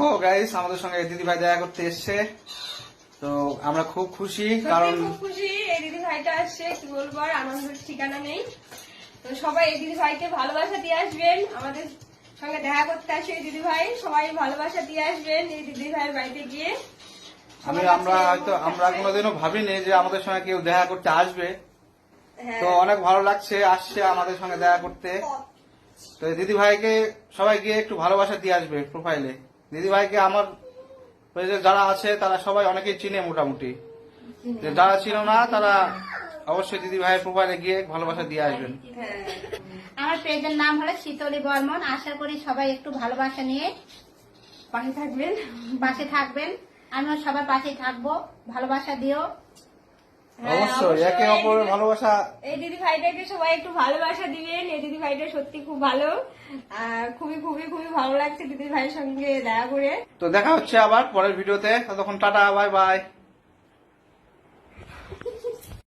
দেখো গাইস, আমাদের সঙ্গে দিদি ভাই দেখা করতে এসছে, তো আমরা খুব খুশি। কারণ খুব খুশি এই দিদি ভাইটা আসছে, কি বলবো আর আনন্দের ঠিকানা নেই। তো সবাই এই দিদি ভাইকে ভালোবাসা দিয়ে আসবেন, আমাদের সঙ্গে দেখা করতে আসে এই দিদি ভাই, সবাই ভালোবাসা দিয়ে আসবেন এই দিদি ভাইয়ের বাড়িতে গিয়ে। আমরা কোনোদিনও ভাবিনি যে আমাদের সঙ্গে কেউ দেখা করতে আসবে, তো অনেক ভালো লাগছে আসছে আমাদের সঙ্গে দেখা করতে। তো দিদি ভাইকে সবাই গিয়ে একটু ভালোবাসা দিয়ে আসবে প্রোফাইলে। দিদি ভাইকে আমার যারা আছে তারা সবাই অনেকেই চিনে মোটামুটি, যারা ছিল না তারা অবশ্যই দিদি ভাইয়ের প্রোফাইলে গিয়ে ভালোবাসা দিয়ে আসবেন। আমার পেজের নাম হলো শীতলী বর্মন। আশা করি সবাই একটু ভালোবাসা নিয়ে পাশে থাকবেন। আমিও সবার পাশে থাকবো, ভালোবাসা দিও। অবশ্যই একে অপরের ভালোবাসা। এই দিদি ভাইটাকে সবাই একটু ভালোবাসা দিবেন, এই দিদি ভাইটা সত্যি খুব ভালো, খুবই খুবই খুবই ভালো লাগছে দিদি ভাইয়ের সঙ্গে দেখা করে। তো দেখা হচ্ছে আবার পরের ভিডিওতে, ততক্ষণ টাটা, বাই বাই।